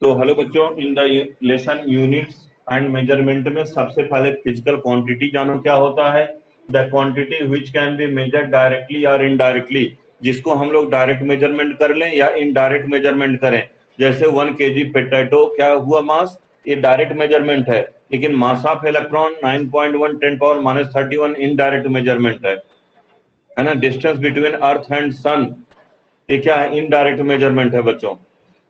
तो हेलो बच्चों, in the lesson units and measurement में सबसे पहले फिजिकल क्वांटिटी जानो क्या होता है। The quantity which can be measured directly और इनडायरेक्टली, जिसको हम लोग डायरेक्ट मेजरमेंट कर लें या इनडायरेक्ट मेजरमेंट करें। जैसे 1 kg पोटैटो क्या हुआ मास, ये डायरेक्ट मेजरमेंट है, लेकिन mass of electron 9.1 10⁻³ indirect measurement है ना। डिस्टेंस बिटवीन अर्थ एंड सन, ये क्या है, इनडायरेक्ट मेजरमेंट है बच्चों।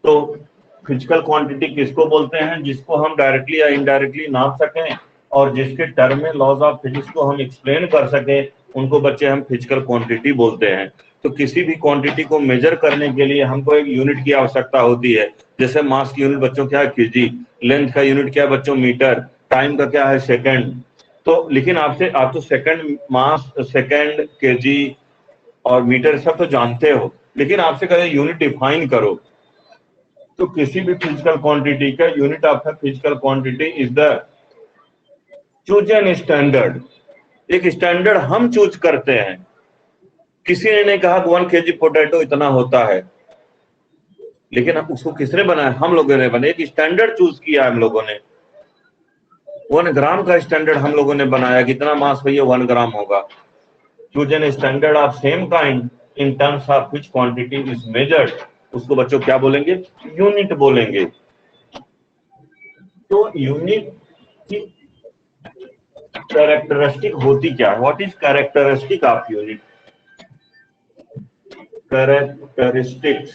तो फिजिकल क्वांटिटी किसको बोलते हैं, जिसको हम डायरेक्टली या इनडायरेक्टली नाप सकें और जिसके टर्म में लॉज ऑफ फिजिक्स को हम एक्सप्लेन कर सकें, उनको बच्चे हम फिजिकल क्वांटिटी बोलते हैं। तो किसी भी क्वांटिटी को मेजर करने के लिए हमको एक यूनिट की आवश्यकता होती है। जैसे मास की यूनिट बच्चों क्या है, केजी। लेंथ का यूनिट क्या है बच्चों, मीटर। टाइम का क्या है, सेकंड। तो लेकिन आप तो सेकंड, मास, सेकंड, केजी और मीटर सब तो जानते हो, लेकिन आपसे कहे यूनिट डिफाइन करो। तो किसी भी फिजिकल क्वांटिटी का unit of physical quantity is the chosen standard. एक स्टैंडर्ड हम चूज करते हैं। किसी ने नहीं कहा 1 kg पोटैटो इतना होता है, लेकिन उसको किसने बनाया, हम लोगों ने बनाया। एक स्टैंडर्ड चूज किया हम लोगों ने। 1 ग्राम का स्टैंडर्ड हम लोगों ने बनाया, कितना मास भैया 1 ग्राम होगा। Chosen standard of same kind in terms of which quantity is measured, उसको बच्चों क्या बोलेंगे, यूनिट बोलेंगे। तो यूनिट की कैरेक्टरिस्टिक होती क्या है, what is characteristic of unit. Characteristics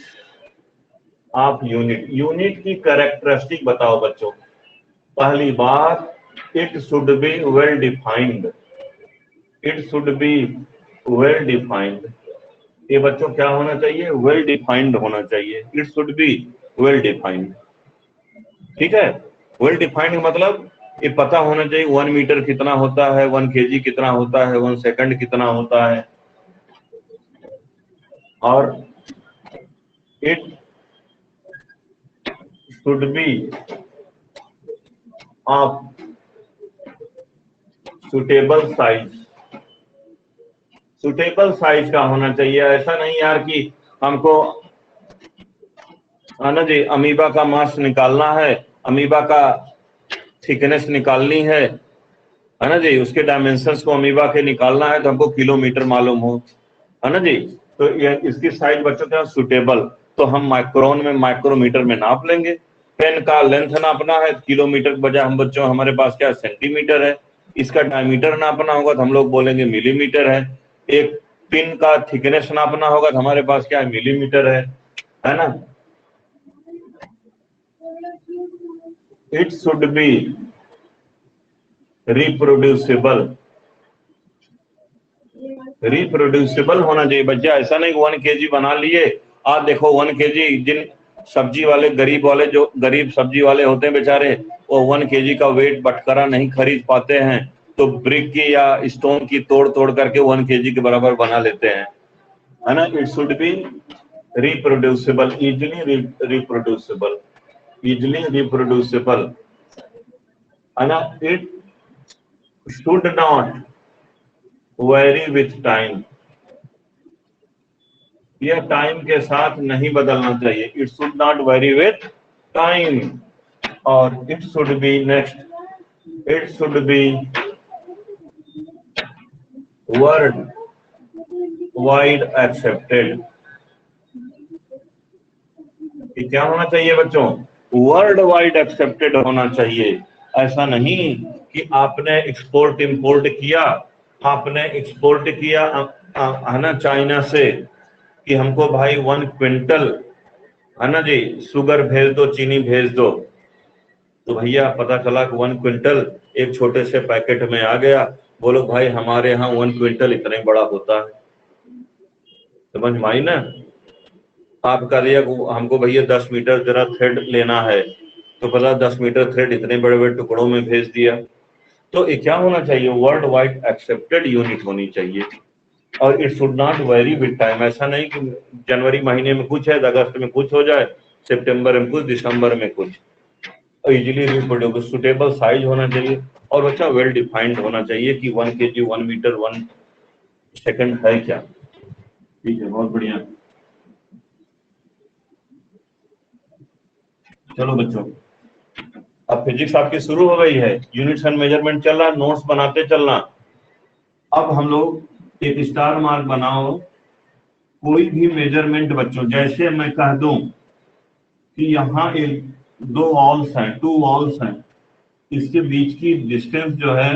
of unit, unit की कैरेक्टरिस्टिक बताओ बच्चों। पहली बात, it should be well defined. It should be well defined. ये बच्चों क्या होना चाहिए, वेल डिफाइंड होना चाहिए। It should be well defined, ठीक है। वेल डिफाइंड मतलब ये पता होना चाहिए 1 मीटर कितना होता है, 1 kg कितना होता है, 1 सेकंड कितना होता है। और it should B of suitable size. Suitable size का होना चाहिए। ऐसा नहीं यार कि हमको ना जी अमीबा का मास निकालना है, अमीबा का थिकनेस निकालनी है ना जी, उसके डायमेंशंस को अमीबा के निकालना है तो हमको किलोमीटर मालूम हो, है ना जी। तो ये इसकी साइज बच्चों क्या, सुटेबल। तो हम माइक्रोन में, माइक्रोमीटर में नाप लेंगे। पेन का लेंथ नापना है किलोमीटर के बजाय हम बच्चों हमारे पास क्या सेंटीमीटर है। इसका डायमीटर नापना होगा तो हम लोग बोलेंगे मिलीमीटर है। एक पिन का थिकनेस नापना होगा तो हमारे पास क्या है, मिलीमीटर है ना। It should be reproducible. Reproducible होना चाहिए बच्चा। ऐसा नहीं 1 kg बना लिए, आज देखो 1 kg, जिन सब्जी वाले गरीब वाले, जो गरीब सब्जी वाले होते हैं बेचारे, वो 1 kg का वेट बटखरा नहीं खरीद पाते हैं, तो ब्रिक की या स्टोन की तोड़ तोड़ करके 1 kg के बराबर बना लेते हैं, है ना। It should be reproducible, easily reproducible, easily reproducible, है ना। It should not vary with time, यह टाइम के साथ नहीं बदलना चाहिए। It should not vary with time. और it should be next, it should be world wide accepted. क्या होना चाहिए बच्चों, वर्ल्ड वाइड एक्सेप्टेड होना चाहिए। ऐसा नहीं कि आपने एक्सपोर्ट इंपोर्ट किया, आपने एक्सपोर्ट किया है ना चाइना से, कि हमको भाई 1 क्विंटल है ना जी शुगर भेज दो, चीनी भेज दो। तो भैया पता चला कि 1 क्विंटल एक छोटे से पैकेट में आ गया। बोलो भाई हमारे यहाँ 1 क्विंटल इतना ही बड़ा होता है, समझ में आई ना। आप कह दिया हमको भैया 10 मीटर जरा थ्रेड लेना है, तो पता 10 मीटर थ्रेड इतने बड़े बड़े टुकड़ों में भेज दिया। तो ये क्या होना चाहिए, वर्ल्ड वाइड एक्सेप्टेड यूनिट होनी चाहिए। और it should not very with time. ऐसा नहीं कि जनवरी महीने में कुछ है, अगस्त में कुछ हो जाए, सितंबर में कुछ, दिसंबर में कुछ। इजिली रिप्रोड्यूसिबल, सुटेबल साइज होना चाहिए। और बच्चा वेल डिफाइंड होना चाहिए कि 1 kg 1 मीटर 1 सेकंड है क्या। ठीक है, बहुत बढ़िया। चलो बच्चों, अब फिजिक्स आपकी शुरू हो गई है, यूनिट्स एंड मेजरमेंट चल रहा, नोट्स बनाते चलना। अब हम लोग एक स्टार मार्क बनाओ, कोई भी मेजरमेंट बच्चों, जैसे मैं कह दूं कि यहाँ एक दो वॉल्स हैं, टू वॉल्स हैं, इसके बीच की डिस्टेंस जो है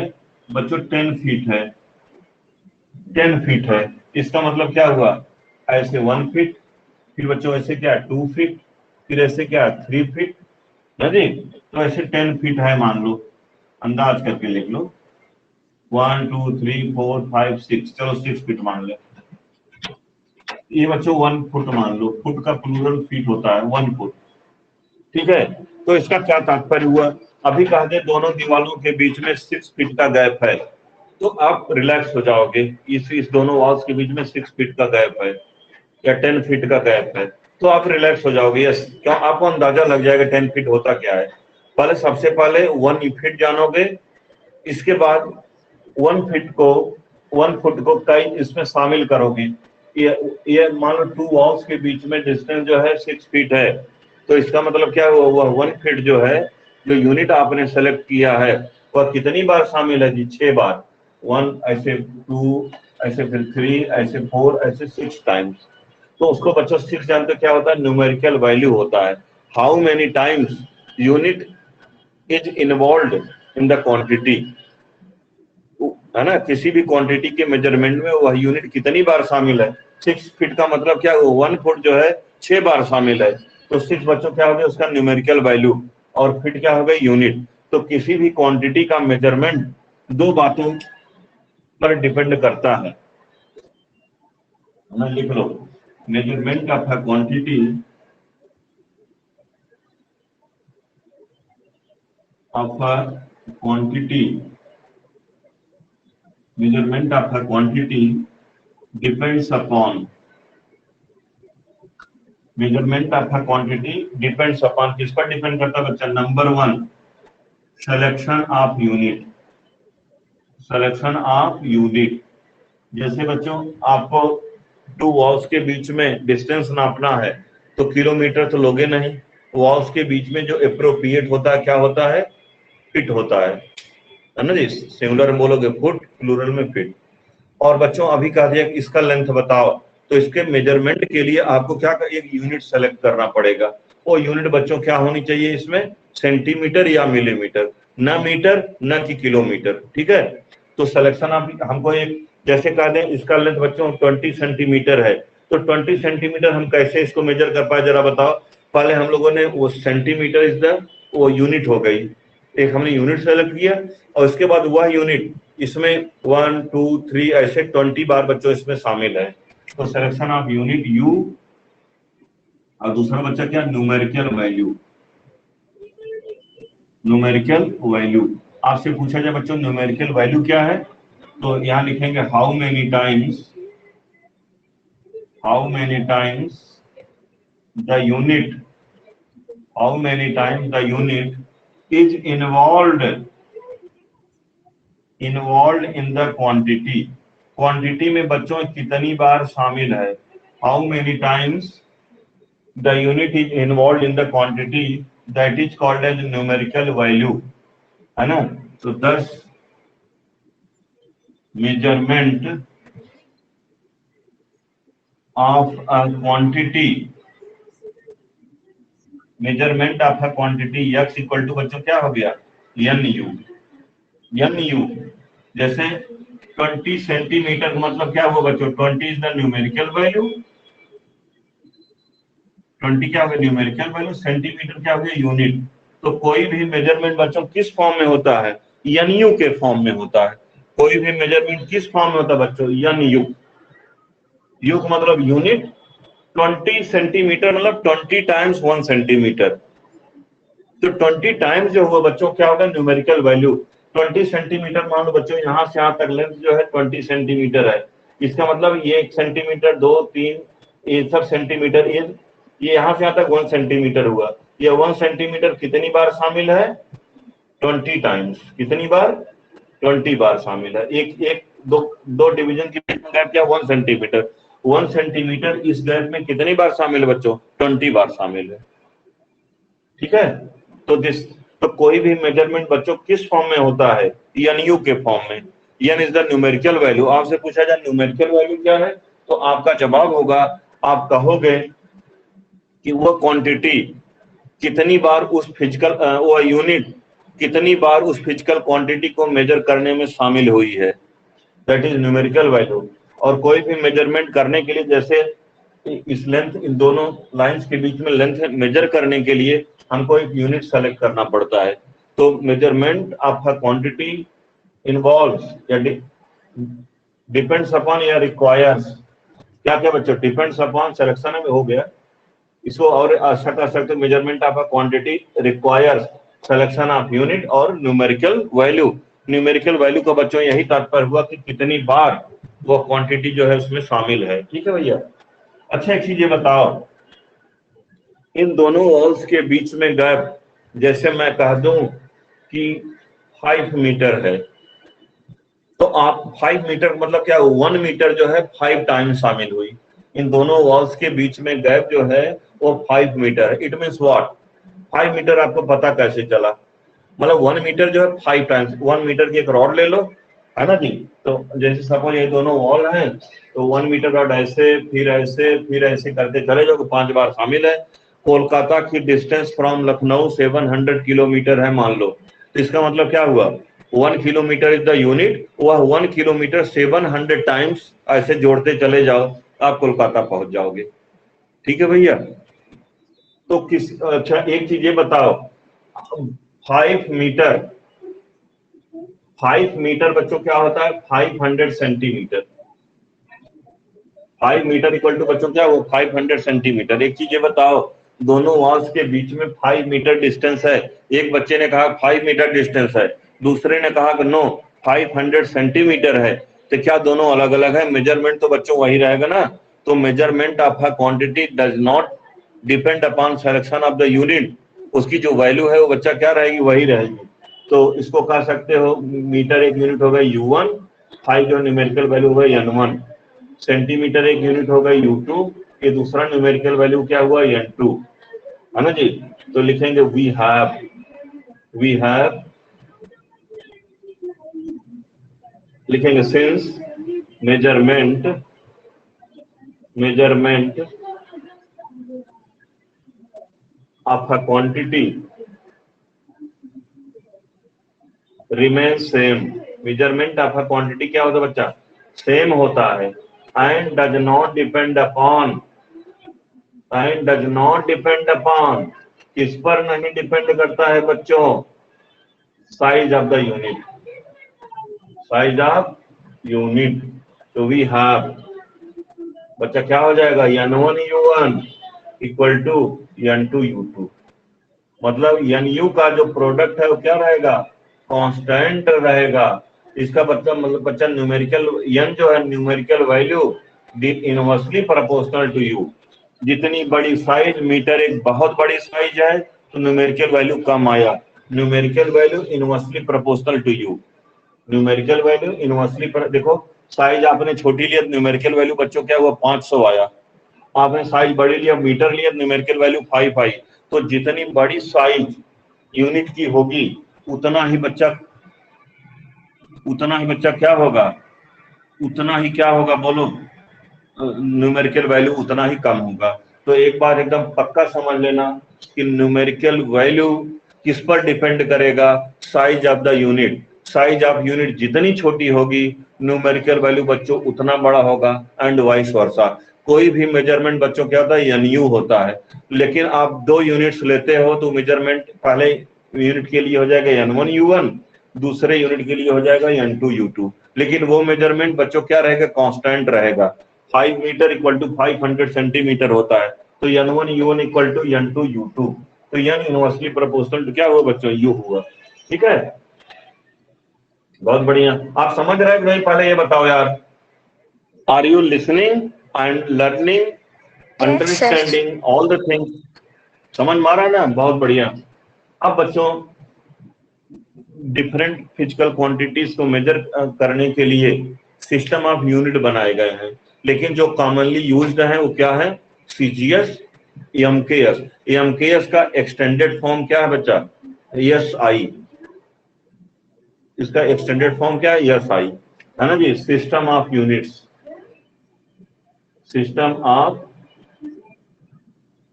बच्चों 10 फीट है, 10 फीट है। इसका मतलब क्या हुआ, ऐसे 1 फीट, फिर बच्चों ऐसे क्या 2 फीट, फिर ऐसे क्या 3 फीट है जी। तो ऐसे 10 फीट है मान लो, अंदाज करके लिख लो, 1 2 3 4 5 6, चलो 6 फीट मान लो। ये बच्चों 1 फुट मान लो, फुट का प्लूरल फीट होता है 1 फुट, ठीक है। तो इसका क्या तात्पर्य हुआ, अभी कह दे दोनों दीवालों के बीच में 6 फीट का गैप है, तो आप रिलैक्स हो जाओगे, इस दोनों वॉल्स के बीच में 6 फीट का गैप है या 10 फीट का गैप है, तो आप रिलैक्स हो जाओगे। यस, क्यों, आपको अंदाजा लग जाएगा 10 फीट होता क्या है। पहले सबसे पहले 1 फीट जानोगे, इसके बाद 1 फुट को कई इसमें शामिल करोगे। ये मान लो 2 वॉल्स के बीच में डिस्टेंस जो है 6 फीट है, तो इसका मतलब क्या हुआ, वह 1 फीट जो है, जो यूनिट आपने सेलेक्ट किया है, वह कितनी बार शामिल है जी, 6 बार। 1 ऐसे 2 ऐसे, फिर 3 ऐसे, 4 ऐसे, 6 टाइम्स। तो उसको बच्चों 6 जानते क्या होता है, न्यूमेरिकल वैल्यू होता है, how many times unit is involve in the quantity, है ना। किसी भी क्वांटिटी के मेजरमेंट में वह यूनिट कितनी बार शामिल है। 6 फीट का मतलब क्या है, 1 फुट जो है 6 बार शामिल है, तो 6 बच्चों क्या हो गया उसका न्यूमेरिकल वैल्यू, और फीट क्या हो गई, यूनिट। तो किसी भी क्वांटिटी का मेजरमेंट दो बातों पर डिपेंड करता है ना, लिख लो, measurement of a quantity of a quantity, measurement of a quantity depends upon, measurement of a quantity depends upon, किस पर डिपेंड करता है बच्चा, number 1 selection of unit, selection of unit. जैसे बच्चों आपको 2 वॉल्स के बीच में डिस्टेंस नापना है, तो किलोमीटर तो लोगे नहीं, वॉल्स के बीच में जो अप्रोप्रिएट होता है क्या होता है, फिट होता है ना जी। सिंगुलर में बोलोगे फुट, प्लूरल में फिट। और बच्चों अभी कहा दिया कि इसका लेंथ बताओ, तो इसके मेजरमेंट के लिए आपको क्या एक यूनिट सेलेक्ट करना पड़ेगा। वो यूनिट बच्चों क्या होनी चाहिए इसमें, सेंटीमीटर या मिलीमीटर, न मीटर न कि किलोमीटर, ठीक है। तो सिलेक्शन आप हमको एक, जैसे कहा दें इसका लेंथ बच्चों 20 सेंटीमीटर है, तो 20 सेंटीमीटर हम कैसे इसको मेजर कर पाए जरा बताओ। पहले हम लोगों ने वो सेंटीमीटर इज द वो यूनिट हो गई, एक हमने यूनिट सेलेक्ट किया, और उसके बाद वह यूनिट इसमें 1 2 3 ऐसे 20 बार बच्चों इसमें शामिल है। तो सिलेक्शन ऑफ यूनिट यू, और दूसरा बच्चा क्या, न्यूमेरिकल वैल्यू, न्यूमेरिकल वैल्यू। आपसे पूछा जाए बच्चों न्यूमेरिकल वैल्यू क्या है, तो यहां लिखेंगे how many times the unit, how many times the unit is involve in the quantity, quantity में बच्चों कितनी बार शामिल है, how many times the unit is involve in the quantity, that is called as numerical value, है ना। तो 10 measurement of a quantity, measurement of a quantity x equal to बच्चों क्या हो गया, एन यू। जैसे 20 सेंटीमीटर का मतलब क्या हुआ बच्चों, 20 इज द न्यूमेरिकल वैल्यू, 20 क्या हो गया न्यूमेरिकल वैल्यू, सेंटीमीटर क्या हो गया यूनिट। तो कोई भी मेजरमेंट बच्चों किस फॉर्म में होता है, एन यू के फॉर्म में होता है। कोई भी मेजरमेंट किस फॉर्म में होता है बच्चों, एन यू, यू का मतलब यूनिट, 20 सेंटीमीटर मतलब 20 टाइम्स 1 सेंटीमीटर, तो 20 टाइम्स जो हुआ बच्चों क्या होगा, न्यूमेरिकल वैल्यू। 20 सेंटीमीटर मान लो बच्चों यहाँ से यहाँ तक लेंथ जो है 20 सेंटीमीटर है, इसका मतलब ये 1 सेंटीमीटर 2 3 ये सब सेंटीमीटर, ये यहाँ से यहाँ तक 1 सेंटीमीटर हुआ। ये 1 सेंटीमीटर कितनी बार शामिल है, 20 टाइम्स, कितनी बार, 20 बार शामिल है। एक एक दो डिवीजन के बीच में गैप क्या, 1 सेंटीमीटर, 1 सेंटीमीटर इस गैप में कितनी बार शामिल है बच्चों, 20 बार शामिल है, ठीक है। तो कोई भी मेजरमेंट बच्चों किस फॉर्म में होता है, एनयू के फॉर्म में। N is the numerical value. आपसे पूछा जाए न्यूमेरिकल वैल्यू क्या है, तो आपका जवाब होगा, आप कहोगे कि वो क्वांटिटी कितनी बार उस फिजिकल वो यूनिट कितनी बार उस फिजिकल क्वांटिटी को मेजर करने में शामिल हुई है, दैट इज न्यूमेरिकल वैल्यू। और कोई भी मेजरमेंट करने के लिए, जैसे इस लेंथ, इन दोनों लाइंस के बीच में लेंथ मेजर करने के लिए हमको एक यूनिट सेलेक्ट करना पड़ता है। तो measurement of a quantity involves या डिपेंड्स अपॉन या रिक्वायर्स, क्या क्या बच्चों, डिपेंड्स अपॉन सिलेक्शन में हो गया, इसको और अच्छा कर सकते, measurement of a quantity requires selection of unit और न्यूमेरिकल वैल्यू। न्यूमेरिकल वैल्यू का बच्चों यही तात्पर्य हुआ कि कितनी बार वो क्वांटिटी जो है उसमें शामिल है। ठीक है भैया। अच्छा एक चीज ये बताओ, इन दोनों वॉल्स के बीच में गैप, जैसे मैं कह दूं कि 5 मीटर है, तो आप 5 मीटर मतलब क्या, 1 मीटर जो है 5 टाइम शामिल हुई। इन दोनों वॉल्स के बीच में गैप जो है वो 5 मीटर है। इट मीन्स व्हाट, 5 मीटर आपको पता कैसे चला, मतलब 1 मीटर जो है 5 टाइम्स, 1 मीटर की एक रॉड ले लो, है ना जी। तो जैसे सपोज ये दोनों वॉल हैं, तो 1 मीटर रॉड ऐसे फिर ऐसे करते चले जाओ, 5 बार शामिल है। कोलकाता की डिस्टेंस फ्रॉम लखनऊ 700 किलोमीटर है मान लो, तो इसका मतलब क्या हुआ, 1 किलोमीटर इज द यूनिट, वह 1 किलोमीटर 700 टाइम्स ऐसे जोड़ते चले जाओ, आप कोलकाता पहुंच जाओगे। ठीक है भैया। तो अच्छा एक चीज ये बताओ, 5 मीटर बच्चों क्या होता है, 500 सेंटीमीटर। 5 मीटर इक्वल टू बच्चों क्या वो 500 सेंटीमीटर। एक चीज ये बताओ, दोनों वॉल्स के बीच में 5 मीटर डिस्टेंस है, एक बच्चे ने कहा 5 मीटर डिस्टेंस है, दूसरे ने कहा कि नो 500 सेंटीमीटर है, तो क्या दोनों अलग अलग है, मेजरमेंट तो बच्चों वही रहेगा ना। तो measurement of a quantity does not depend upon selection of the unit, उसकी जो वैल्यू है वो बच्चा क्या रहेगी, वही रहेगी। तो इसको कह सकते हो मीटर एक यूनिट होगा U1, 5 जो न्यूमेरिकल वैल्यू होगा N1, सेंटीमीटर एक यूनिट होगा U2, ये दूसरा न्यूमेरिकल वैल्यू क्या हुआ N2, है ना जी। तो लिखेंगे वी हैव लिखेंगे since measurement of a quantity remain same. Measurement of a quantity क्या होता है बच्चा, सेम होता है। And does not depend upon, किस पर नहीं डिपेंड करता है बच्चों, साइज ऑफ द यूनिट। तो वी हैव बच्चा क्या हो जाएगा, N1 U1 equal to N2 U2, मतलब NU का जो प्रोडक्ट है वो क्या रहेगा, कांस्टेंट रहेगा। इसका मतलब बच्चा न्यूमेरिकल n जो है numerical value inversely proportional to U। जितनी बड़ी साइज, मीटर एक बहुत बड़ी साइज है तो न्यूमेरिकल वैल्यू कम आया, numerical value inversely proportional to U। Numerical value inversely देखो, साइज आपने छोटी लिया न्यूमेरिकल वैल्यू बच्चों क्या हुआ 500 आया, आपने साइज बड़ी लिया मीटर लिया न्यूमेरिकल वैल्यू 5 आई। तो जितनी बड़ी साइज यूनिट की होगी उतना ही बच्चा क्या होगा बोलो, न्यूमेरिकल वैल्यू उतना ही कम होगा। तो एक बार एकदम पक्का समझ लेना कि न्यूमेरिकल वैल्यू किस पर डिपेंड करेगा, size of the unit. Size of unit जितनी छोटी होगी न्यूमेरिकल वैल्यू बच्चों उतना बड़ा होगा, एंड वाइस वर्सा। कोई भी मेजरमेंट बच्चों क्या होता है, NU होता है। लेकिन आप 2 यूनिट्स लेते हो तो मेजरमेंट पहले यूनिट के लिए हो जाएगा N1 U1, दूसरे यूनिट के लिए हो जाएगा N2 U2। लेकिन वो मेजरमेंट बच्चों क्या रहेगा, कांस्टेंट रहेगा। 5 मीटर इक्वल टू 500 सेंटीमीटर होता है, तो N1 U1 equal to N2 U2। तो N इनवर्सली प्रोपोर्शनल टू क्या हुआ बच्चों, U हुआ। ठीक है, बहुत बढ़िया। आप समझ रहे हैं नहीं, पहले ये बताओ यार, are you listening and learning, understanding all the things, समझ में आ रहा है ना, बहुत बढ़िया। अब बच्चों डिफरेंट फिजिकल क्वांटिटीज को मेजर करने के लिए सिस्टम ऑफ यूनिट बनाए गए हैं, लेकिन जो कॉमनली यूज्ड है वो क्या है, CGS, एमकेएस। एमकेएस का एक्सटेंडेड फॉर्म क्या है बच्चा? एसआई। इसका एक्सटेंडेड फॉर्म क्या है? एसआई, है ना जी, system of units, system of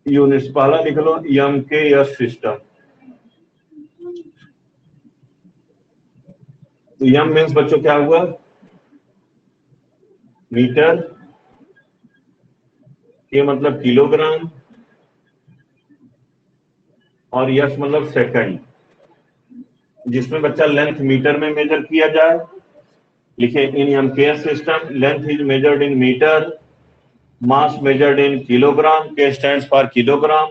units. पहला लिख लो एमकेएस सिस्टम। तो एम मीन्स बच्चों क्या हुआ? मीटर, के मतलब किलोग्राम, और यस मतलब सेकंड, जिसमें बच्चा लेंथ मीटर में मेजर किया जाए। लिखे in MKS system length is measured in metre, mass measured in kilogram, K stands for kilogram,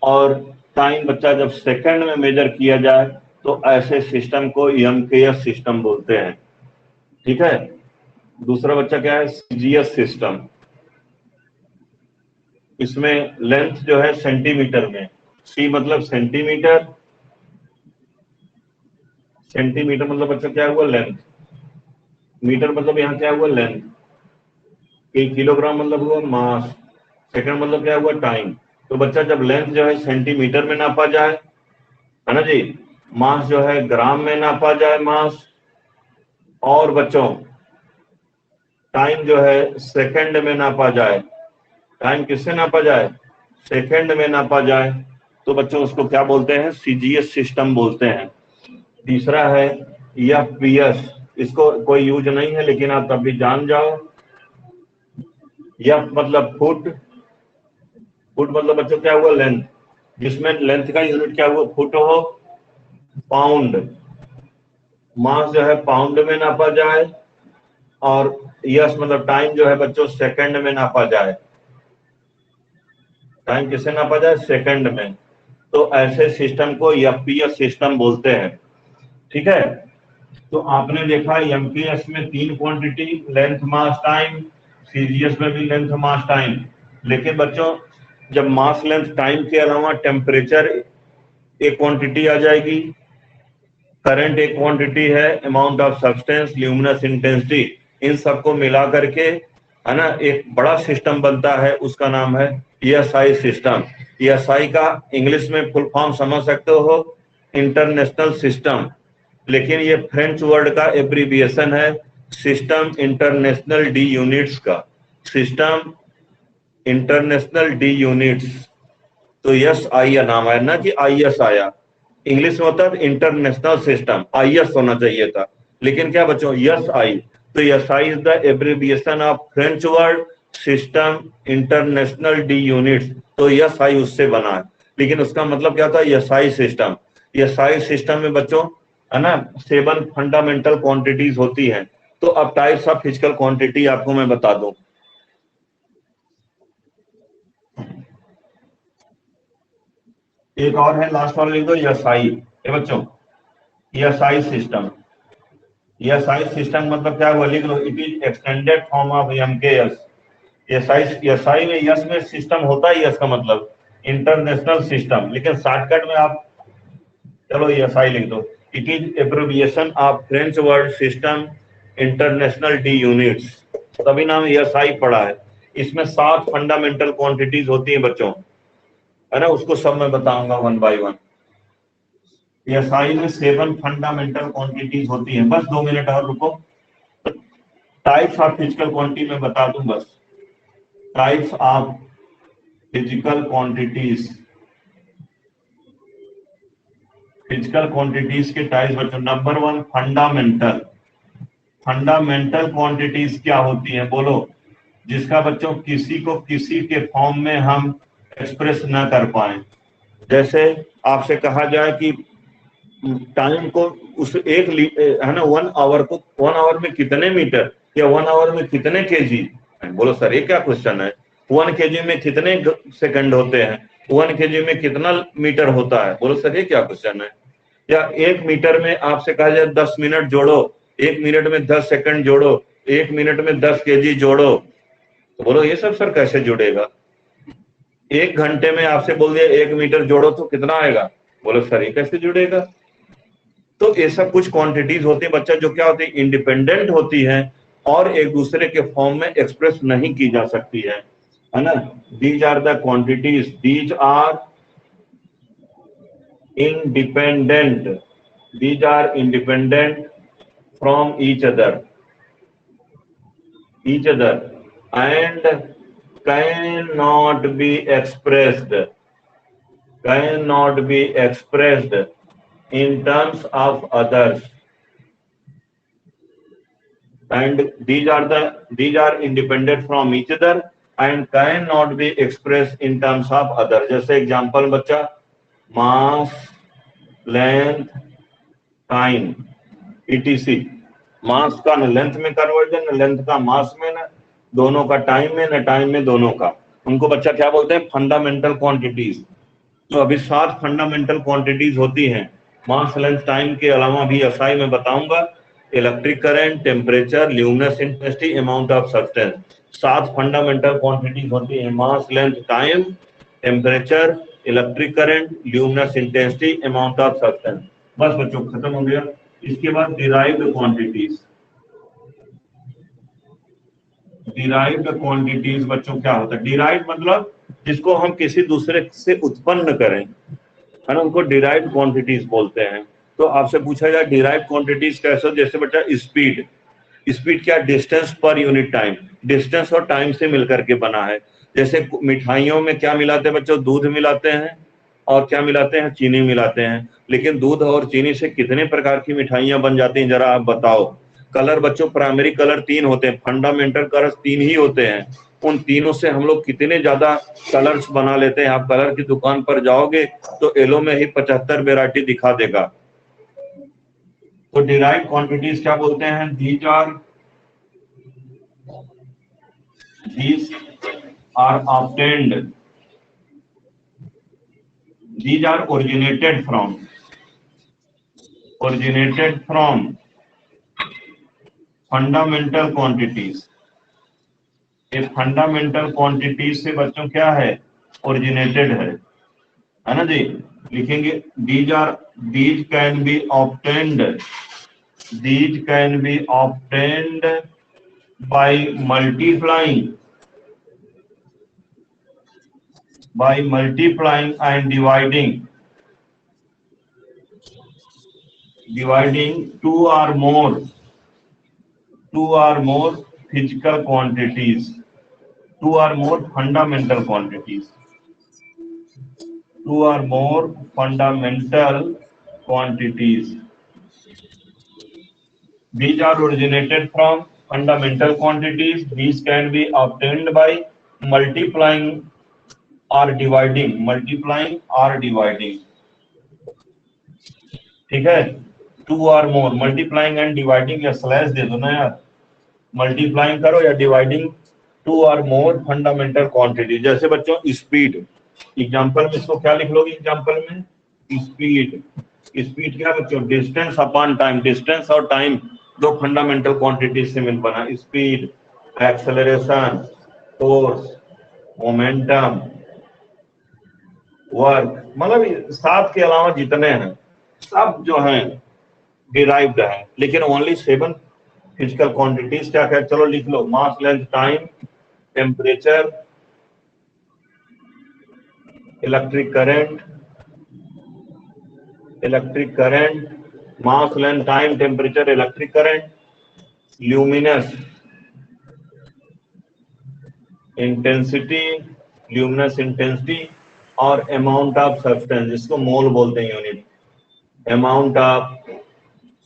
और टाइम बच्चा जब सेकंड में मेजर किया जाए तो ऐसे सिस्टम को एमकेएस सिस्टम बोलते हैं। ठीक है। दूसरा बच्चा क्या है? CGS system. इसमें लेंथ जो है सेंटीमीटर में, सी मतलब सेंटीमीटर, सेंटीमीटर मतलब बच्चा क्या हुआ? लेंथ। मीटर मतलब यहाँ क्या हुआ? लेंथ। किलोग्राम मतलब हुआ मास। सेकंड मतलब क्या हुआ? टाइम। तो बच्चा जब लेंथ जो है सेंटीमीटर में नापा जाए, है ना जी, मास जो है ग्राम में नापा जाए मास, और बच्चों टाइम जो है सेकंड में नापा जाए। टाइम किससे नापा जाए? सेकंड में नापा जाए, तो बच्चों उसको क्या बोलते हैं? सीजीएस सिस्टम बोलते हैं। तीसरा है एफपीएस। इसको कोई यूज नहीं है लेकिन आप तब भी जान जाओ। एफ मतलब फुट, फुट मतलब बच्चों क्या हुआ? लेंथ, जिसमें लेंथ का यूनिट क्या हुआ? फुट हो। पाउंड, मास जो है पाउंड में नापा जाए, और यस मतलब टाइम जो है बच्चों सेकंड में नापा जाए। टाइम किससे नापा जाए? सेकंड में। तो ऐसे सिस्टम को एफपीएस सिस्टम बोलते हैं। ठीक है। तो आपने देखा एमपीएस में 3 quantity, length mass time. CGS में भी लेंथ मास टाइम। लेकिन बच्चों जब मास लेंथ टाइम के अलावा टेम्परेचर एक क्वांटिटी आ जाएगी, करंट एक क्वांटिटी है, amount of substance, luminous intensity, इन सबको मिला करके, है ना, एक बड़ा सिस्टम बनता है, उसका नाम है ईएसआई सिस्टम। ईएसआई का इंग्लिश में फुल फॉर्म समझ सकते हो, इंटरनेशनल सिस्टम, लेकिन ये फ्रेंच वर्ड का एब्रीविएशन है सिस्टम इंटरनेशनल डी यूनिट्स का। System international de units. तो यस आई नाम आया ना कि आईएस आया। इंग्लिश में होता है इंटरनेशनल सिस्टम, आईएस होना चाहिए था, लेकिन क्या बच्चों? S I. तो S I is the abbreviation of French word system international de units. तो यस आई उससे बना है, लेकिन उसका मतलब क्या था? S I system. S I system में बच्चों, है ना, 7 फंडामेंटल क्वांटिटीज होती हैं। तो अब टाइप्स ऑफ फिजिकल क्वांटिटी आपको मैं बता दूं। एक और है, लास्ट वाला लिख दो, एसआई। ये बच्चों एसआई सिस्टम। एसआई सिस्टम मतलब क्या हुआ? लिख लो, it is extended form of MKS. SI, SI में यस में सिस्टम होता है, यस का मतलब इंटरनेशनल सिस्टम, लेकिन शॉर्टकट में आप चलो एसआई लिख दो। It is abbreviation of French word system international de units, तभी नाम एसआई पड़ा है। इसमें 7 फंडामेंटल क्वांटिटीज होती हैं बच्चों, है ना, उसको सब मैं बताऊंगा 1 बाय 1। एसआई में 7 फंडामेंटल क्वांटिटीज होती हैं। बस 2 मिनट और रुको। टाइप्स ऑफ फिजिकल क्वांटिटी में बता दूं बस। Types of physical quantities, physical quantities के टाइप्स बच्चों। Number 1 fundamental. फंडामेंटल क्वांटिटीज क्या होती हैं बोलो? जिसका बच्चों किसी को किसी के फॉर्म में हम एक्सप्रेस ना कर पाए। जैसे आपसे कहा जाए कि टाइम को उस एक है ना 1 आवर को 1 आवर में कितने मीटर या 1 आवर में कितने केजी, बोलो सर ये क्या क्वेश्चन है? 1 केजी में कितने सेकंड होते हैं? 1 केजी में कितना मीटर होता है? बोलो सर ये क्या क्वेश्चन है? या 1 मीटर में आपसे कहा जाए 10 मिनट जोड़ो, 1 मिनट में 10 सेकंड जोड़ो, 1 मिनट में 10 केजी जोड़ो, तो बोलो ये सब सर कैसे जुड़ेगा? 1 घंटे में आपसे बोल दिया 1 मीटर जोड़ो तो कितना आएगा? बोलो सर ये कैसे जुड़ेगा? तो ये सब कुछ क्वांटिटीज होती है बच्चा, जो क्या होती है? इंडिपेंडेंट होती है और एक दूसरे के फॉर्म में एक्सप्रेस नहीं की जा सकती है। है ना। These are the quantities, these are independent, these are independent from each other and cannot be expressed in terms of others, and these are independent from each other and cannot be expressed in terms of others. जैसे example बच्चा, मास, length, time, etc. मास का न length में conversion, न length का मास में, न दोनों का टाइम में, न टाइम में दोनों का, उनको बच्चा क्या बोलते हैं? Fundamental quantities. तो अभी 7 फंडामेंटल क्वांटिटीज होती हैं, मास, लेंथ, टाइम के अलावा भी एसआई में बताऊंगा, electric current, temperature, luminous intensity, amount of substance. 7 fundamental quantities होती हैं, mass, length, time, temperature, electric current, luminous intensity, amount of substance. बस बच्चों खत्म हो गया। इसके बाद डिराइव्ड क्वांटिटीज। डिराइव्ड क्वांटिटीज बच्चों क्या होता है? डिराइव्ड मतलब जिसको हम किसी दूसरे से उत्पन्न करें, है ना, उनको डिराइव्ड क्वांटिटीज बोलते हैं। तो आपसे पूछा जाए डिराइव्ड क्वांटिटीज कैसे? जैसे बच्चा स्पीड, स्पीड क्या? Distance per unit time, distance और टाइम से मिलकर के बना है। जैसे मिठाइयों में क्या मिलाते हैं बच्चों? दूध मिलाते हैं और क्या मिलाते हैं? चीनी मिलाते हैं। लेकिन दूध और चीनी से कितने प्रकार की मिठाइयां बन जाती हैं, जरा आप बताओ। कलर बच्चों, प्राइमरी कलर 3 होते हैं, फंडामेंटल कलर 3 ही होते हैं। उन तीनों से हम लोग कितने ज्यादा कलर्स बना लेते हैं। आप कलर की दुकान पर जाओगे तो येलो में ही 75 वेराइटी दिखा देगा। तो डिराइव्ड क्वांटिटीज क्या बोलते हैं? these are obtained, these are originated from fundamental quantities। ये फंडामेंटल क्वांटिटीज से बच्चों क्या है? ओरिजिनेटेड है ना जी। लिखेंगे these can be obtained by multiplying and dividing two or more physical quantities, two or more fundamental quantities, two or more fundamental quantities. These are originated from fundamental quantities. These can be obtained by multiplying or dividing, ठीक है। Two or more, multiplying and dividing, या slash दे दो ना यार, multiplying करो या dividing two or more fundamental quantity. जैसे बच्चों स्पीड, एग्जांपल में इसको क्या लिख लोगे? एग्जांपल में स्पीड, स्पीड क्या बच्चों? डिस्टेंस अपॉन टाइम, डिस्टेंस और टाइम दो फंडामेंटल क्वांटिटीज से मिल बना speed. Acceleration, force, momentum, work, मतलब 7 के अलावा जितने हैं सब जो हैं डिराइव्ड है। लेकिन ओनली 7 फिजिकल क्वांटिटीज क्या क्या? चलो लिख लो, mass, length, time, temperature, electric current, mass, length, time, temperature, electric current, luminous intensity और अमाउंट ऑफ सब्सटेंस, जिसको मोल बोलते हैं, यूनिट, अमाउंट ऑफ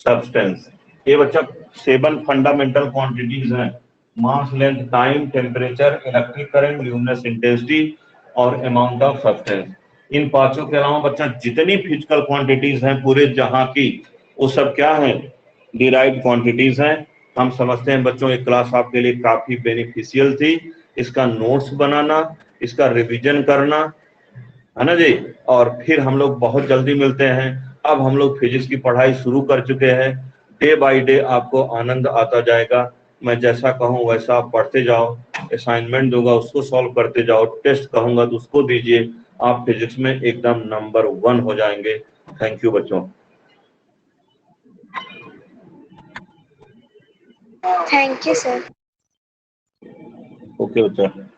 सब्सटेंस। ये बच्चा 7 फंडामेंटल क्वांटिटीज हैं, mass, length, time, temperature, electric current, luminous intensity और amount of substance. इन पांचों के अलावा बच्चा जितनी फिजिकल क्वांटिटीज हैं पूरे जहां की, वो सब क्या है? डिराइव्ड क्वांटिटीज हैं। हम समझते हैं बच्चों ये क्लास आपके लिए काफी बेनिफिशियल थी। इसका नोट्स बनाना, इसका रिवीजन करना, है ना जी। और फिर हम लोग बहुत जल्दी मिलते हैं। अब हम लोग फिजिक्स की पढ़ाई शुरू कर चुके हैं। डे बाय डे आपको आनंद आता जाएगा। मैं जैसा कहूँ वैसा आप पढ़ते जाओ, असाइनमेंट दूंगा उसको सॉल्व करते जाओ, टेस्ट कहूंगा तो उसको दीजिए। आप फिजिक्स में एकदम नंबर 1 हो जाएंगे। थैंक यू बच्चों। Thank you sir. ओके बच्चा।